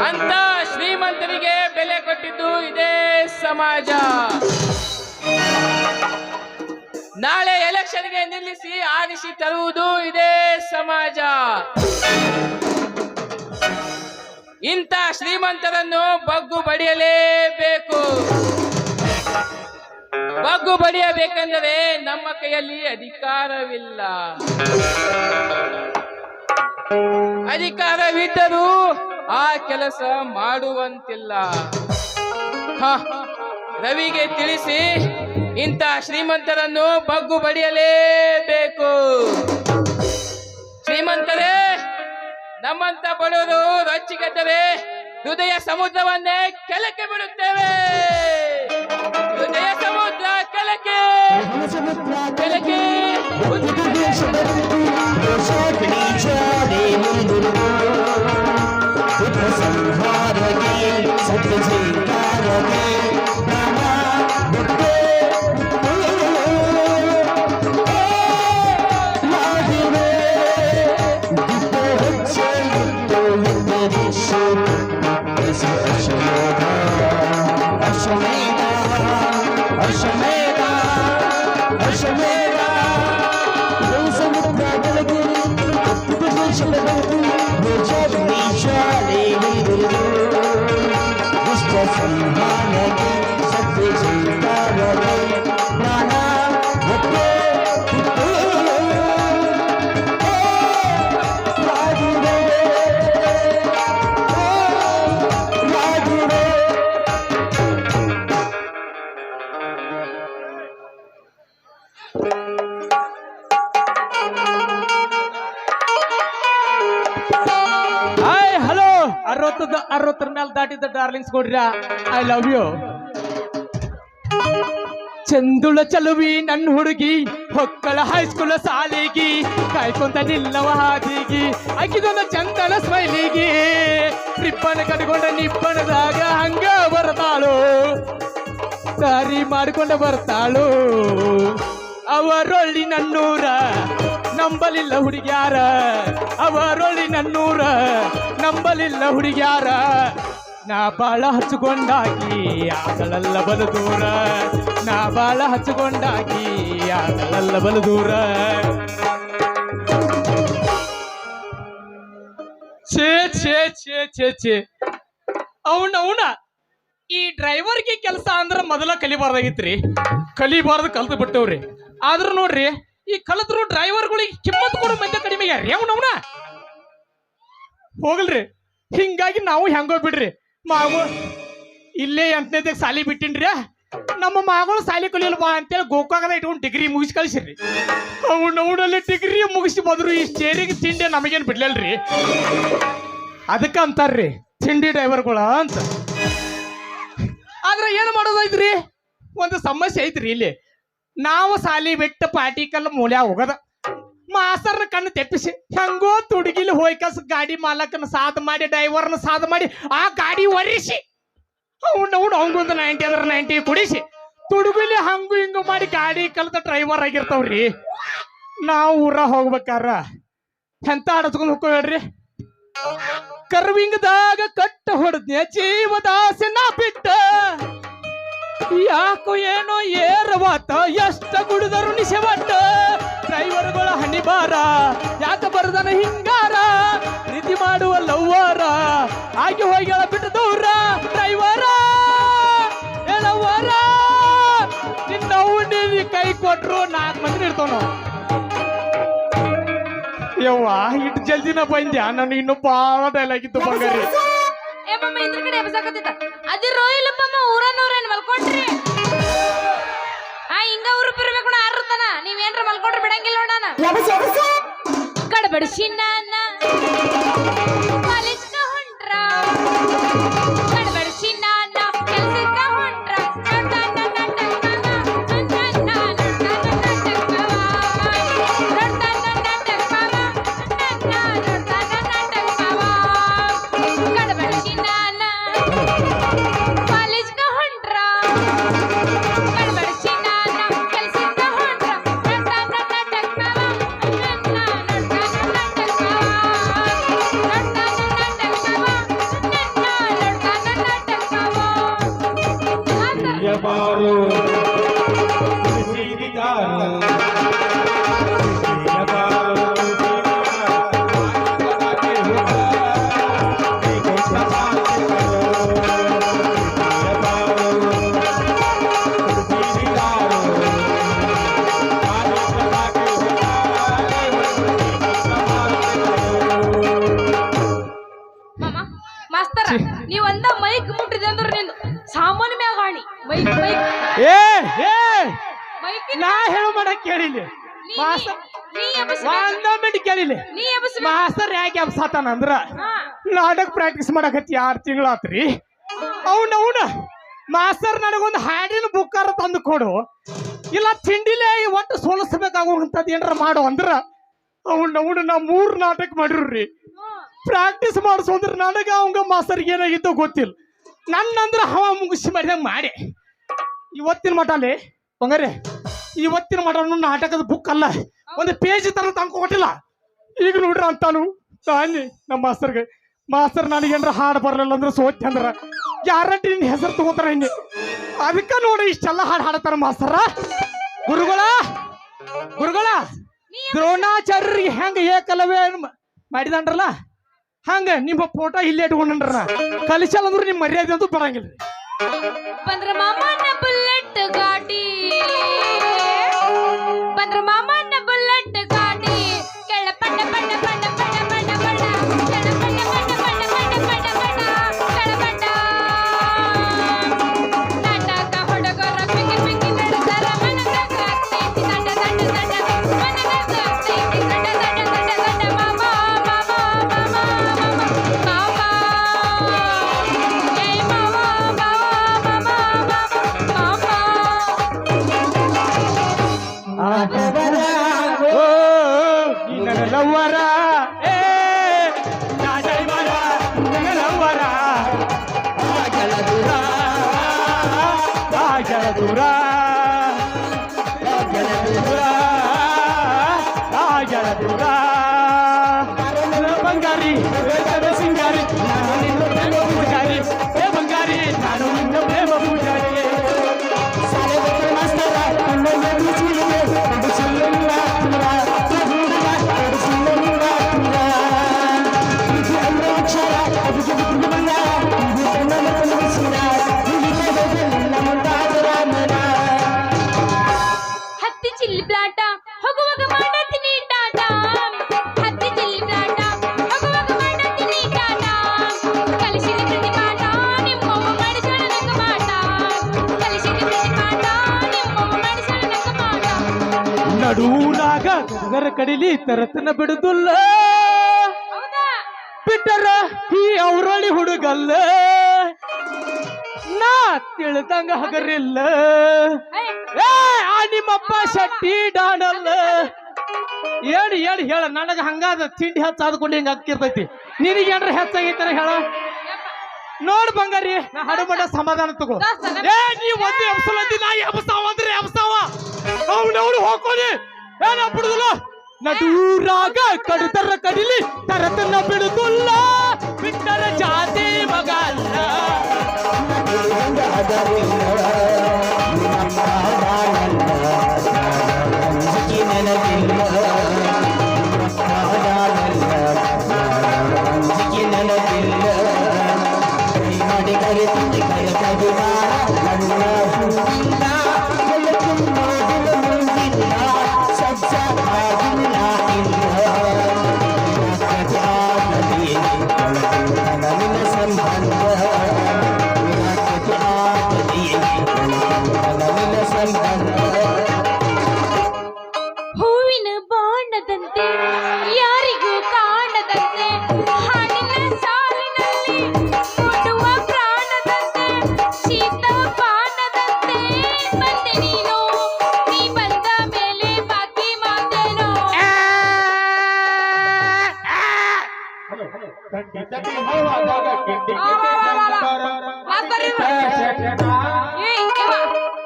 ಅಂತ ಶ್ರೀಮಂತರಿಗೆ ಬೆಲೆ ಕೊಟ್ಟಿದ್ದು ಇದೇ ಸಮಾಜ. ನಾಳೆ ಎಲೆಕ್ಷನ್ಗೆ ನಿಲ್ಲಿಸಿ ಆರಿಸಿ ತರುವುದು ಇದೇ ಸಮಾಜ. ಇಂಥ ಶ್ರೀಮಂತರನ್ನು ಬಗ್ಗು ಬಡಿಯಲೇಬೇಕು. ಬಗ್ಗು ಬಡಿಯಬೇಕೆಂದರೆ ನಮ್ಮ ಕೈಯಲ್ಲಿ ಅಧಿಕಾರವಿಲ್ಲ. ಅಧಿಕಾರವಿದ್ದರೂ ಆ ಕೆಲಸ ಮಾಡುವಂತಿಲ್ಲ. ರವಿಗೆ ತಿಳಿಸಿ ಇಂಥ ಶ್ರೀಮಂತರನ್ನು ಬಗ್ಗು ಬಡಿಯಲೇಬೇಕು. ಶ್ರೀಮಂತರೇ, ನಮ್ಮಂತ ಬಡವರು ರೊಚ್ಚಿಗೆದ್ದರೆ ಹೃದಯ ಸಮುದ್ರವನ್ನೇ ಕೆಳಕ್ಕೆ ಬಿಡುತ್ತೇವೆ. ಹೃದಯ ಸಮುದ್ರ ಕೆಳಕ್ಕೆ ಕೆಳಕ್ಕೆ. ಅರವತ್ತರ ಮೇಲೆ ದಾಟಿದ್ದ ಡಾರ್ಲಿಂಗ್ಸ್ ಕೊಡ್ರ, ಐ ಲವ್ ಯು. ಚಂದುಳ ಚಲುವಿ ನನ್ನ ಹುಡುಗಿ ಹೊಕ್ಕಳ ಹೈಸ್ಕೂಲ್ ಸಾಲಿಗಿ ಕಾಯ್ಕೊಂತ ನಿಲ್ಲವ ಹಾದಿಗಿ ಆಕಿದೊಂದು ಚಂದನ ಸ್ಮೈಲಿಗಿ ರಿಪ್ಪನ ಕಟ್ಕೊಂಡ ನಿಪ್ಪಣದಾಗ ಹಂಗ ಬರ್ತಾಳು, ದಾರಿ ಮಾಡ್ಕೊಂಡ ಬರ್ತಾಳು. ಅವರೊಳ್ಳಿ ನನ್ನೂರ ನಂಬಲಿಲ್ಲ ಹುಡುಗ್ಯಾರ, ಅವರೊಳ್ಳಿ ನನ್ನೂರ ನಂಬಲಿಲ್ಲ ಹುಡುಗ್ಯಾರ. ನಾ ಬಾಳ ಹಚ್ಚಿಕೊಂಡಾಗಿ ಆಗಲಲ್ಲ ಬಲು ದೂರ, ನಾ ಬಾಳ ಹಚ್ಚಿಕೊಂಡಾಗಿ ಆಗಲಲ್ಲ ಬಲು ದೂರ. ಛೇ ಛೇ ಛೇ ಛೇ ಛೇ ಅವನ ಈ ಡ್ರೈವರ್ಗೆ ಕೆಲಸ ಅಂದ್ರ ಮೊದಲ ಕಲಿಬಾರ್ದಾಗಿತ್ರಿ. ಕಲಿಬಾರ್ದು ಕಲ್ತು ಬಿಟ್ಟವ್ರಿ. ಆದ್ರೂ ನೋಡ್ರಿ, ಈ ಕಲಿತರು ಡ್ರೈವರ್ಗಳಿಗೆ ಕಿಮ್ಮತ್ ಕೊಡೋ ಮಂದಿ ಕಡಿಮೆ ಯಾರ್ರಿ. ಅವನವನ ಹೋಗಲ್ರಿ. ಹಿಂಗಾಗಿ ನಾವು ಹೆಂಗೋ ಬಿಡ್ರಿ. ಮಾವು ಇಲ್ಲೇ 8ನೇದಾಗ ಸಾಲಿ ಬಿಟ್ಟಿನ್ರಿ. ನಮ್ಮ ಮಗಳು ಸಾಲಿ ಕಲಿಯಲ್ಲ ಬಾ ಅಂತೇಳಿ ಗೋಕಾಕದ ಇಟ್ಕೊಂಡು ಡಿಗ್ರಿ ಮುಗಿಸಿ ಕಳಿಸಿರಿ. ಅವನವನಲ್ಲಿ ಡಿಗ್ರಿ ಮುಗಿಸಿ ಬಂದ್ರು ಈ ಸ್ಟೇರಿಂಗ್ ತಿಂಡಿ ನಮಗೇನು ಬಿಡ್ಲಲ್ರಿ. ಅದಕ್ಕೆ ಅಂತಾರ್ರಿ ತಿಂಡಿ ಡ್ರೈವರ್ಗಳ ಅಂತ. ಆದ್ರೆ ಏನು ಮಾಡೋದೈತ್ರಿ, ಒಂದು ಸಮಸ್ಯೆ ಐತ್ರಿ. ಇಲ್ಲಿ ನಾವು ಸಾಲಿ ಬಿಟ್ಟು ಪಾಟಿಕಲ್ ಮೂಲ್ಯ ಹೋಗದ ಮಾಸ್ತರ್ನ ಕಣ್ಣು ತೆಪ್ಪಿಸಿ ಹೆಂಗೋ ತುಡುಗಿಲಿ ಹೋಯ್ಕಸ್ ಗಾಡಿ ಮಾಲಕನ ಸಾದ್ ಮಾಡಿ ಡ್ರೈವರ್ನ ಸಾದ್ ಮಾಡಿ ಆ ಗಾಡಿ ಒರೆಸಿ ಅವಂಗೊಂದು 90 ಅಂದ್ರೆ 90 ಕುಡಿಸಿ ತುಡುಗಿಲಿ ಹಂಗು ಹಿಂಗು ಮಾಡಿ ಗಾಡಿ ಕಲ್ತ ಡ್ರೈವರ್ ಆಗಿರ್ತಾವ್ರಿ. ನಾವು ಊರ ಹೋಗ್ಬೇಕಾರ ಎಂತ ಆಡಸ್ಕೊಂಡ್ ಹೋಗ್ರಿ. ಕರ್ವಿಂಗದಾಗ ಕಟ್ಟ ಹೊಡೆದ್ನೆ ಜೀವದಾಸೆ ನಾ ಬಿಟ್ಟ, ಯಾಕೋ ಏನೋ ಏರವಾತ ಎಷ್ಟ ಗುಡಿದರು ನಿಶೆವಟ್ಟ. ಡ್ರೈವರ್ಗಳ ಹನಿಬಾರ ಯಾಕ ಬರದನ ಹಿಂಗಾರ, ಪ್ರೀತಿ ಮಾಡುವ ಲವ್ವಾರ ಆಗಿ ಹೋಗಿ ಬಿಟ್ಟು ದೂರ. ಡ್ರೈವರ ಹೇಳವ್ವಾರ ನಿನ್ನ ನೀ ಕೈ ಕೊಟ್ರು 4 ಮಂದಿ ಇರ್ತಾವ ನಾವು. ಯವ್ವ ಇಟ್ಟು ಜಲ್ದಿನ ಬಂದ್ಯಾ, ನಾನು ಇನ್ನು ಬಾಳ ಡೈಲಾಗ್ ಇತ್ತು ಬಂಗಾರಿ. ನೀವೇನ್ರ ಮಲ್ಕೊಂಡ್ರೆ ಬಿಡಂಗಿಲ್ಲ ನೋಡಣ. ಕಡಬಡಿಸಿ ನಾನ ಕಾಲೇಜ್ಗ ಹೊಂಟ್ರ, ಕಡಬಡಿಸಿ ನಾನ ಕೆಲ್ಸಕ್ಕ ಹೊಂಟ್ರ. ಕಡಬಡಿಸಿ ನಾನ ಕಾಲೇಜ್ಗ ಹೊಂಟ್ರ, ಕಡಬಡಿಸಿ ನಾನ ಕೆಲ್ಸಕ್ಕ ಹೊಂಟ್ರ. ನಡ್ಡ ನೀವ್ ಅಂದ ಮೈಕ್ ಮುಟ್ಟಿದೆ ಅಂದ್ರೆ ನಿಂದು ಸಾಮಾನ್ಯ ಮ್ಯಾಗ ಆಣಿ ಮೈಕ್ ಮೈಕ್ ಏ ಏ ಮೈಕ್ ನಾ ಹೇಳು ಮಾಡಕ್ ಕೇಳಿಲ್ಲ ಮಾಸ್ತರ್ ಒಂದ ಮಿನಿಟ್ ಕೇಳಿಲ್ಲ ನೀ ಎಬ್ಬಿಸ್ ಮಾಸ್ತರ್ ಯಾಕೆ ಎಬ್ಸಾತಾನ ಅಂದ್ರ ನಾಟಕ ಪ್ರಾಕ್ಟೀಸ್ ಮಾಡಕತ್ತಿ 6 ತಿಂಗಳಾತ್ರಿ ಅವನ ಮಾಸ್ತರ್ ನನಗೊಂದು ಹಾಡಿನ ಬುಕ್ಕಾರ ತಂದು ಕೊಡು ಇಲ್ಲ ತಿಂಡಿಲೇ ಒಟ್ಟು ಸೋಲಿಸ್ಬೇಕಾಗುವಂಥದ್ದು ಏನಾರ ಮಾಡು ಅಂದ್ರ ಅವನು ನಾ 3 ನಾಟಕ ಮಾಡಿರ್ರಿ ಪ್ರಾಕ್ಟೀಸ್ ಮಾಡಿಸು ಅಂದ್ರೆ ನನಗ ಅವಂಗ ಮಾಸ್ತರ್ಗೆ ಏನಾಗಿತ್ತೋ ಗೊತ್ತಿಲ್ಲ ನನ್ನಂದ್ರ ಹವ ಮುಗಿಸಿ ಮಾಡಿದಂಗ ಮಾಡಿ ಇವತ್ತಿನ ಮಠ ಅಲ್ಲಿ ಬಂಗಾರೆ ಇವತ್ತಿನ ಮಠ ನಾಟಕದ ಬುಕ್ ಅಲ್ಲ ಒಂದು ಪೇಜ್ ತರ ತಂದು ಕೊಟ್ಟಿಲ್ಲ ಈಗ ನೋಡ್ರಿ ಅಂತಾನು ತಾನಿ ನಮ್ಮ ಮಾಸ್ತರ್ಗೆ ಮಾಸ್ತರ್ ನನಗೇನ್ರ ಹಾಡು ಬರಲಿಲ್ಲ ಅಂದ್ರೆ ಸೋತಿ ಅಂದ್ರ ಗ್ಯಾರಂಟಿ ನಿನ್ನ ಹೆಸರು ತಗೋತಾರ ಹಿಂಗೆ ಅದಕ್ಕ ನೋಡಿ ಇಷ್ಟೆಲ್ಲ ಹಾಡು ಹಾಡತಾರ ಮಾಸ್ತರ ಗುರುಗಳ ದ್ರೋಣಾಚಾರ್ಯರಿಗೆ ಹೆಂಗ ಏಕಲವೇ ಮಾಡಿದನ್ರಲ್ಲ ಹಂಗ ನಿಮ್ಮ ಫೋಟೋ ಇಲ್ಲೇ ಇಟ್ಕೊಂಡ್ರ ಕಲಿಸಲ್ಲ ಅಂದ್ರೆ ನಿಮ್ ಮರ್ಯಾದೆ ಅಂತೂ ಬರಂಗಿಲ್ಲ ಬಂದ್ರ ಮಾಮನ ಬುಲೆಟ್ ಗಾಡಿ ಬಂದ್ರ ಮಾಮನ ಬುಲೆಟ್ ಗಾಡಿ ಕೆಳ ಪಣ್ಣ ಪಣ್ಣ ಪಣ್ಣ ಪಣ್ಣ ಪಣ್ಣ ಪಣ್ಣ ಕೆಳ ಪಣ್ಣ ಪಣ್ಣ ಪಣ್ಣ ಪಣ್ಣ ಪಣ್ಣ ಪಣ್ಣ ಕೆಳ ಪಣ್ಣ ನಾಟಕ ಹುಡುಗರ ಪಿಂಗಿ ಪಿಂಗಿ ನಡೆದರ ಮನಗಾಗ್ತೈತಿ ದಂಡ ದಂಡ ದಂಡ ಮನಗಾಗ್ತೈತಿ ದಂಡ ದಂಡ ದಂಡ ದಂಡ ಮಾಮ ಮಾಮ ಮಾಮ ಮಾಮ ಏ ಮಾಮ ಮಾಮ ಮಾಮ ಲವ್ವರ ಏ ಲವ್ವರ ದೂರ ದೂರ ಬಂಗಾರಿ ಸಿಂಗಾರಿ ಪೂಜಾರಿ ಏ ಬಂಗಾರಿ ನಾನು ನಿನ್ನ ಪ್ರೇಮ ಪೂಜಾರಿ ಹತ್ತಿ ಚಿಲ್ಲಿ ಪ್ಲಾಟ ಹೋಗುವಾಗ ಮಾಡತೀನಿ ಟಾಟ ಹತ್ತಿ ಚಿಲ್ಲಿ ಪ್ಲಾಟ ಹೋಗುವಾಗ ಮಾಡತೀನಿ ಟಾಟ ಕಲಿಸಿದ ಪ್ರತಿಪಾಠ ನಿಮ್ಮವ್ವ ಮಾಡಿಸಳ ನಂಗ ಮಾಟ ಕಲಿಸಿದ ಪ್ರತಿಪಾಠ ನಿಮ್ಮವ್ವ ಮಾಡಿಸಳ ನಂಗ ಮಾಟ ನಡುನಾಗ ಗದಗರ ಕಡಿಲಿ ತರತನ ಬಿಡುದಿಲ್ಲ ಹೌದಾ ಬಿಟ್ಟರ ಈ ಅವರಳಿ ಹುಡುಗಲ್ಲ ನಾ ತಿಳಿದಂಗ ಹಗರಿಲ್ಲ ಏ ಆ ನಿಮ್ಮಪ್ಪ ಶೆಟ್ಟಿ ಡಾನಲ್ಲ ಹೇಳಿ ಹೇಳ ನನಗ ಹಂಗಾದ ತಿಂಡಿ ಹೆಚ್ಚಾದ್ಕೊಂಡು ಹಿಂಗ ಅಕ್ಕಿರ್ತೈತಿ ನಿನಗೇನ್ರ ಹೆಚ್ಚಾಗೈತಾರ ಹೇಳ ನೋಡ್ ಬಂಗಾರಿ ನಾ ಹಾಡು ಮಾಡ ಸಮಾಧಾನ ತಗೋ ಏ ನೀ ಒಂದು ಎಬ್ಸಲತ್ತಿ ನಾ ಎಬ್ಸಾವ ಅಂದ್ರೆ ಎಬ್ಸಾವ ಅವ್ನವ್ನು ಹೋಗ್ಕೊಡಿ ಏನ ಬಿಡುದಿಲ್ಲ ನಡೂರಾಗ ಕಡುತರ ಕಡಿಲಿ ತರತನ ಬಿಡುದಿಲ್ಲ ಬಿಟ್ಟರ ಜಾತಿ ಮಗ ಅಲ್ಲ ಹೂವಿನ ಬಾಣದಂತೆ ಯಾರಿಗೂ ಕಾಣದಂತೆ ಹಾಡಿನ ಸಾಲಿನಲ್ಲಿ ನೋಡುವ ಪ್ರಾಣದಂತೆ ಶೀತ ಪಾನದಂತೆ ಬಂದೆ ನೀನು ನೀ ಬಂದ ಮೇಲೆ ಬಾಕಿ ಮಾತೇನೋ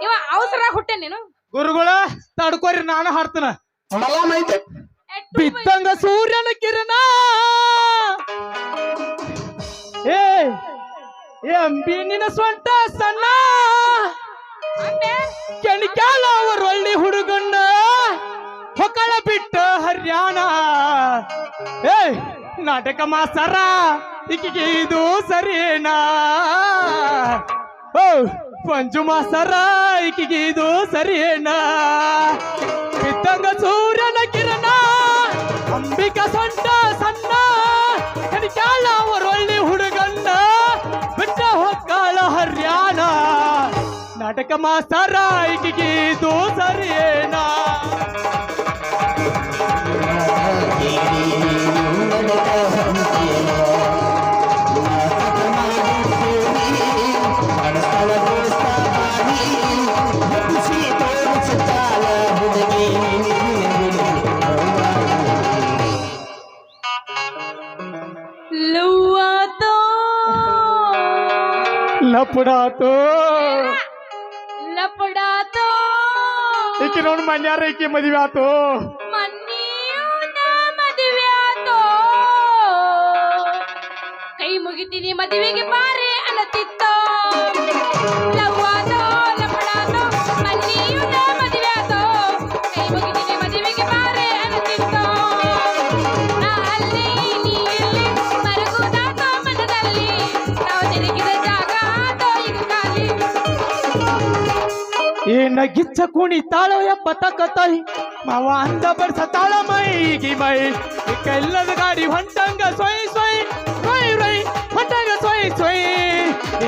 ಇವ ಅವಸರ ಹುಟ್ಟೆ ನೀನು ಗುರುಗಳ ತಡ್ಕೋರಿ ನಾನು ಹಾಡ್ತನ ಬಿತ್ತಂಗ ಸೂರ್ಯನ ಕಿರಣ ಏ ಅಂಬಿ ನಿನ್ನ ಸ್ವಂತ ಸಣ್ಣ ಕೆಣಿಕ್ಯಾಲ ಅವರು ಒಳ್ಳೆ ಹುಡುಗಣ್ಣ ಹೊಕ್ಕಳ ಬಿಟ್ಟ ಹರ್ಯಾಣ ಏ ನಾಟಕ ಮಾಸ್ತರ ಈಕಿಗೆ ಇದು ಸರಿನಾ ಓ ಪಂಚು ಮಾಸ್ತರ ಈಕಿಗೆ ಇದು ಸರಿನಾ ಬಿತ್ತಂಗ ಸೂರ್ಯನ ಕಿರಣ ಅಂಬಿಕಾ ಸೊಂಟ ಸಣ್ಣ ಕೆಣಿಕ್ಯಾಲ ಅವರು ಒಳ್ಳೆ ಹುಡುಗಣ್ಣ ಯಾಕ ಮಾಸ್ತರ ಈಕಿಗೆ ದೋಸರೇನಾ ಲವ್ವಾತೋ ಲಪಡಾತು ಲಪಡಾತೋ ಈಕಿ ನೋಡ್ ಮನ್ಯಾರ ಈಕಿ ಮದುವೆ ಆತು ಮನ್ನಿಯೂನ ಮದುವೆ ಆತೋ ಕೈ ಮುಗಿತೀನಿ ಮದುವೆಗೆ ಬಾರೆ ಅನ್ನತಿತ್ತೋ ಲವ್ವಾತೋ ಲಪಡಾತೋ ಮನ್ನಿಯೂನ ಮದುವೆ ಆತೋ ಕೈ ಮುಗಿತೀನಿ ಮದುವೆಗೆ ಬಾರೆ ಅನ್ನತಿತ್ತೋ ನಾ ಅಲ್ಲಿ ನೀ ಇಲ್ಲಿ ಮರಗುದಾತೋ ಮನದಲ್ಲಿ ನಾವು ತಿರುಗಿದ ಜಾಗ ಆತೋ ಈಗ ಖಾಲಿ ಏನ ಗಿಚ್ಚ ಕುಣಿತಾಳೋ ಎಂಬ ತಕತಾಯಿ ಮಾವ ಅಂದ ಬಡ್ಸತಾಳ ಮೈಗಿ ಮೈ ಇಲ್ಲದ ಗಾಡಿ ಹೊಂಟಂಗ ಸೊಯ್ ಸೊಯ್ ರೊಯ್ ರೊಯ್ ಹೊಂಟಂಗ ಸೊಯ್ ಸೊಯ್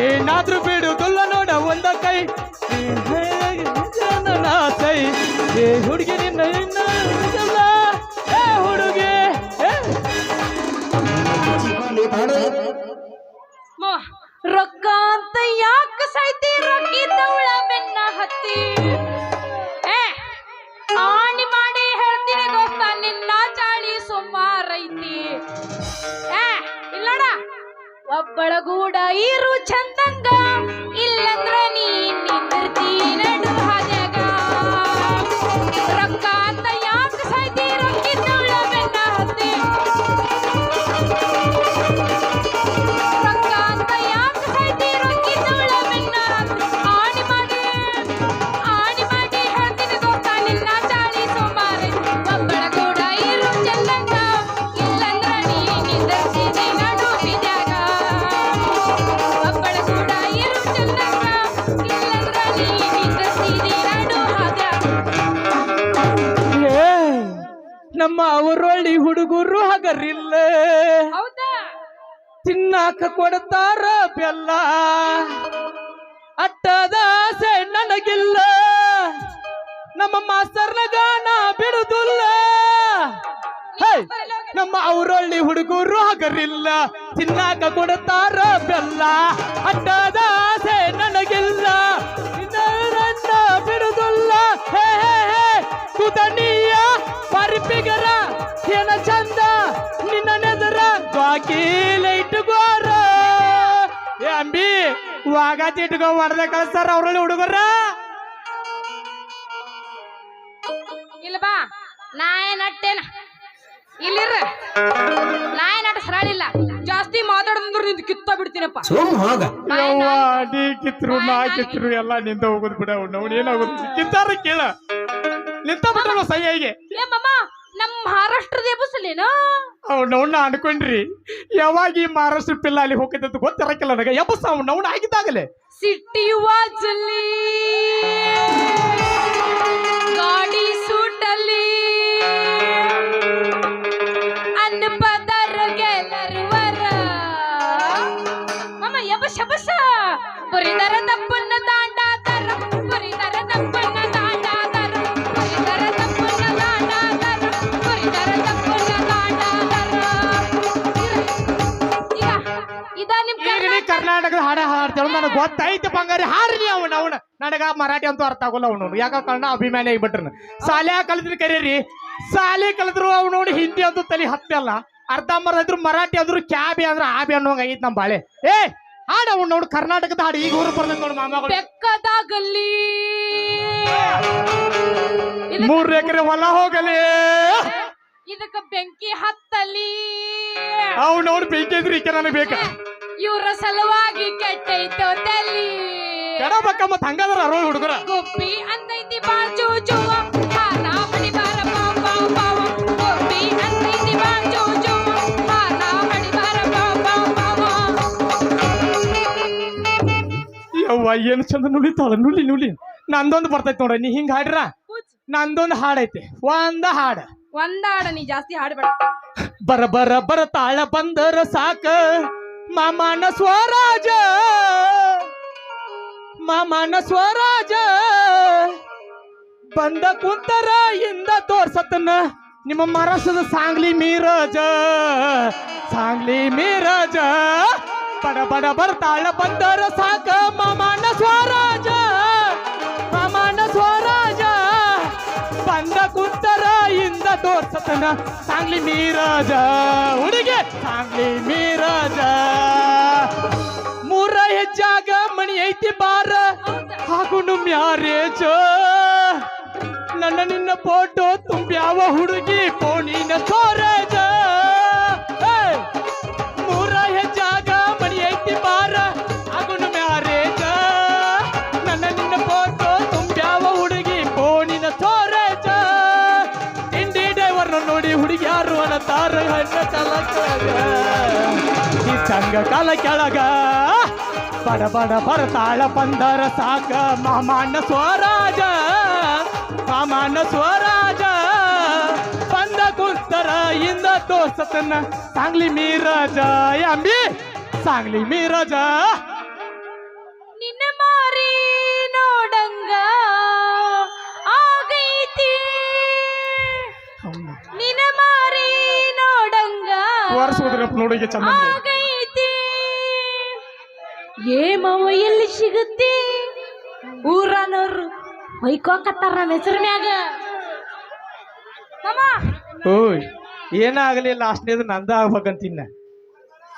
ಏನಾದ್ರೂ ಬಿಡುದಿಲ್ಲ ನೋಡ ಒಂದ ಕೈ ಸೈ ಏ ಹುಡುಗಿ ನಿನ್ನ ಏ ಹುಡುಗಿ ರೊಕ್ಕ ಅಂತ ಯಾಕ ಸಾಯ್ತಿ ರೊಕ್ಕಿದ್ದವಳ ಬೆನ್ನ ಹತ್ತಿ ಏ ಆಣಿ ಮಾಡಿ ಹೇಳ್ತೀನಿ ದೋಸ್ತ ನಿನ್ನ ಚಾಳಿ ಸುಮಾರೈತಿ ಏ ಇಲ್ಲಡ ಒಬ್ಬಳಗೂಡ ಇರು ಚಂದಂಗ ಇಲ್ಲಂದ್ರ ನೀ ನಿಂದಿರ್ತಿ ನಡು ಹಾದ್ಯಾಗ ರೊಕ್ಕ ಅಂತ ಯಾಕ ಸಾಯ್ತಿ ರೊಕ್ಕಿದ್ದವಳ ಬೆನ್ನ ಹತ್ತಿ ರೊಕ್ಕ ಅಂತ ಯಾಕ ಸಾಯ್ತಿ ರೊಕ್ಕಿದ್ದವಳ ಬೆನ್ನ ಹತ್ತಿ ಆಣಿ ಮಾಡಿ ಹೇಳ್ತೀನಿ ದೋಸ್ತ ನಿನ್ನ ಚಾಳಿ ಸುಮಾರು ಒಬ್ಬಳ ಕೂಡ ಇರು ಚಂದಂಗ ಇಲ್ಲಂದ್ರ ನೀ ನಿಂದಿರ್ತೀನಿ ನಡು ಬಿದ್ಯಾಗ ಒಬ್ಬಳ ಕೂಡ ಇರು ಚಂದಂಗ ಇಲ್ಲಂದ್ರ ನೀ ನಿಂದಿರ್ತೀನಿ ನಡು ಹಾದ್ಯಾಗ ಏ ನಮ್ಮ ಅವರೊಳ್ಳಿ ಹುಡುಗರು ಹಗರಿಲ್ಲ ಹೌದಾ ತಿನ್ನಾಕ ಕೊಡ್ತಾರ ಬೆಲ್ಲ ಅಟ್ಟದ ಆಸೆ ನನಗಿಲ್ಲ ನಮ್ಮ ಮಾಸ್ತರ್ನ ಗಾನ ಬಿಡುದಿಲ್ಲ ಹೇ ನಮ್ಮ ಅವರೊಳ್ಳಿ ಹುಡುಗರು ಹಗರಿಲ್ಲ ತಿನ್ನಾಕ ಕೊಡ್ತಾರ ಬೆಲ್ಲ ಅಟ್ಟದ ಆಸೆ ನನಗಿಲ್ಲ ಇನ್ನರನ್ನ ಬಿಡುದಿಲ್ಲ ಹೇ ಹೇ ಹೇ ಕುದನಿಯ ಪರಿಪಿಗರ ಏನ ಚಂದ ನಿನ್ನ ನೆದರ ಬಾಕಿಲ ಇಟ್ಟುಗೋರ ಏ ಅಂಬಿ ವಾಗಾತಿ ಇಟ್ಕೋ ಹೊಡೆದ ಕಳಿಸ್ತಾರ ಅವ್ರಲ್ಲಿ ಹುಡುಗರ ಇಲ್ಲ ಬಾ ನಾ ಏನ್ ಅಟ್ಟೇನ ಇಲ್ಲಿರ ನಾ ಏನ್ ಅಟ್ಟ ಸರಾಳಿಲ್ಲ ಜಾಸ್ತಿ ಮಾತಾಡೋದಂದ್ರೆ ನಿಂದು ಕಿತ್ತ ಬಿಡ್ತೀನಪ್ಪ ಯವ್ವ ನೀ ಕಿತ್ರು ನಾ ಕಿತ್ರು ಎಲ್ಲ ನಿಂದ ಹೋಗುದ್ ಬಿಡ ಅವ್ನು ಏನಾಗೋದು ಕಿತ್ತಾರ ಕೇಳ ನಿಂತ ಬಿಟ್ಟ ಸಹಿಯಾಗಿ ಏ ಮಮ್ಮ ನಮ್ಮ ಮಹಾರಾಷ್ಟ್ರದ ಎಬ್ಬಸಲೇನು ಅವ್ನವ್ನ ಅನ್ಕೊಂಡ್ರಿ ಯಾವಾಗ ಈ ಮಹಾರಾಷ್ಟ್ರ ಪಿಲ್ಲ ಅಲ್ಲಿ ಹೋಗಿದ್ದ ಅಂತ ಗೊತ್ತಿರಕ್ಕಿಲ್ಲ ನನಗೆ ಎಬ್ಬಸ ಅವ್ನವ್ನ ಆಗಿದ್ದಾಗಲೇ ಸಿಟಿ ವಾಜಲ್ಲಿ ಗಾಡಿ ಸೂಟಲ್ಲಿ ಅನ್ನ ಪದರ ಗೆಲ್ಲರುವರ ಮಮ್ಮ ಎಬ್ಬಸ ಎಬ್ಬಸ ಬರಿದರ ತಪ್ಪನ್ನ ದಾಂಡಾದರ ಬರಿದರ ತಪ್ಪನ್ನ ದಾಂಡಾದರ ಬರಿದರ ತಪ್ಪನ್ನ ದಾಂಡಾದರ ಬರಿದರ ತಪ್ಪನ್ನ ದಾಂಡಾದರ ಈಗ ಇದ ನಿಮ್ ಈಗ ನೀ ಕರ್ನಾಟಕದ ಹಾಡ ಹಾಡ್ತೇವ ನನಗೆ ಗೊತ್ತೈತೆ ಬಂಗಾರಿ ಹಾಡ್ರಿ ಅವನ ನನಗ ಮರಾಠಿ ಅಂತೂ ಅರ್ಥ ಆಗೋಲ್ಲ ಅವನು ಯಾಕ ಕನ್ನಡ ಅಭಿಮಾನಿ ಆಗಿಬಿಟ್ರನ ಶಾಲೆ ಕಲಿದ್ರೆ ಕರೀರಿ ಶಾಲೆ ಕಲಿದ್ರು ಅವ್ನು ಹಿಂದಿ ಅಂತೂ ತಲೆ ಹತ್ತಲ್ಲ ಅರ್ಧಂಬರ್ಧ ಇದ್ರು ಮರಾಠಿ ಅಂದ್ರು ಕ್ಯಾಬಿ ಅಂದ್ರ ಆಬಿ ಅನ್ನೋಂಗ ಆಗೈತಿ ನಮ್ಮ ಬಾಳೆ ಏ ಹಾಡ ಅವ್ನು ಕರ್ನಾಟಕದ ಹಾಡು ಈಗ ಊರು ಬರ್ದಂಗ ನೋಡು ಮಾಮಗಳು ಬೆಕ್ಕದಾಗಲಿ 3 ಎಕರೆ ಹೊಲ ಹೋಗಲಿ ಇದಕ್ಕ ಬೆಂಕಿ ಹತ್ತಲಿ ಅವ್ನವ್ನು ಬೆಂಕಿ ಇದ್ರಿ ಈಕೆ ನನಗೆ ಬೇಕ ಇವ್ರ ಸಲುವಾಗಿ ಕೆಟ್ಟೈತೋ ತಲಿ ಕೆಡಬೇಕ ಮತ್ ಹಂಗಾದ್ರ ಅರೋಳ್ ಹುಡುಗರ ಗುಬ್ಬಿ ಅಂತೈತಿ ಬಾಜು ಜುವ ಹಾನ ಮಡಿ ಬಾರ ಪಾವ್ ಪಾವ್ ಪಾವ ಗುಬ್ಬಿ ಅಂತೈತಿ ಬಾಜು ಜುವ ಹಾನ ಮಡಿ ಬಾರ ಪಾವ್ ಪಾವ್ ಪಾವ ಯವ್ವ ಏನು ಚಂದ ನುಲಿತಾಳ ನುಲಿ ನಂದೊಂದು ಬರ್ತೈತಿ ನೋಡ ನೀ ಹಿಂಗ ಹಾಡ್ರ ನಂದೊಂದು ಹಾಡೈತಿ ಒಂದ ಹಾಡ ನೀ ಜಾಸ್ತಿ ಹಾಡ್ಬೇಡ ಬರ ತಾಳ ಬಂದರ ಸಾಕ ಮಾಮನ ಸ್ವರಾಜ ಮಾಮನ ಸ್ವರಾಜ ಬಂದ ಕುಂತರ ಇಂದ ತೋರ್ಸತನ ನಿಮ್ಮ ಮರಸದ ಸಾಂಗ್ಲಿ ಮೀರಜ ಬಡ ಬಡ ಬರ್ತಾಳ ಬಂದರ ಸಾಕ ಮಾಮನ ಸ್ವರಾಜ ಬಂದ ಕುಂತರ ಇಂದ ತೋರ್ಸತನ ಸಾಂಗ್ಲಿ ಮೀರಜ ಹುಡುಗಿ ಸಾಂಗ್ಲಿ ಮೀರಜ ಮೂರ ಹೆಜ್ಜಾಗ ಮಣಿ ಐತಿ ಬಾರ ಹಾಕೊಂಡು ಮ್ಯಾರೇಜ ನನ್ನ ನಿನ್ನ ಫೋಟೋ ತುಂಬ್ಯಾವ ಹುಡುಗಿ ಫೋನಿನ ಸ್ಟೋರೇಜ ಮೂರ ಹೆಜ್ಜಾಗ ಮಣಿ ಐತಿ ಬಾರ ಹಾಕೊಂಡು ಮ್ಯಾರೇಜ ನನ್ನ ನಿನ್ನ ಫೋಟೋ ತುಂಬ್ಯಾವ ಹುಡುಗಿ ಫೋನಿನ ಸ್ಟೋರೇಜ ಇಂಡಿ ಡ್ರೈವರ್ನ ನೋಡಿ ಹುಡುಗಿಯಾರು ಅನ್ನತಾರ ಹಣ್ಣ ಚಾಲಕ ಈ ಚಂಗ ಕಾಲ ಕೆಳಗ ಬಡ ಬಡ ಬರ್ತಾಳ ಬಂದರ ಸಾಕ ಮಾಮನ ಸ್ವರಾಜ ಬಂದ ಕುಂತರ ಇಂದ ತೋರ್ಸತನ ಸಾಂಗ್ಲಿ ಮೀರಜ ಅಂಬಿ ಸಾಂಗ್ಲಿ ಮೀರಜ ನಿನ್ನ ಮಾರಿ ನೋಡಂಗ ಆಗೈತಿ ನಿನ್ನ ಮಾರಿ ನೋಡಂಗ ವರ್ಷ ನೋಡಿಗೆ ಚಂದ ಆಗೈತಿ ಏ ಮಾವ ಎಲ್ಲಿ ಸಿಗುತ್ತೆ ಊರನವ್ರು ಹೊಯ್ಕೋಕತ್ತಾರ ನಮ್ಮ ಹೆಸರು ಮ್ಯಾಗ ಓಯ್ ಏನಾಗಲಿ ಲಾಸ್ಟ್ನೇದು ನಂದ ಆಗ್ಬೇಕಂತಿನ್ನ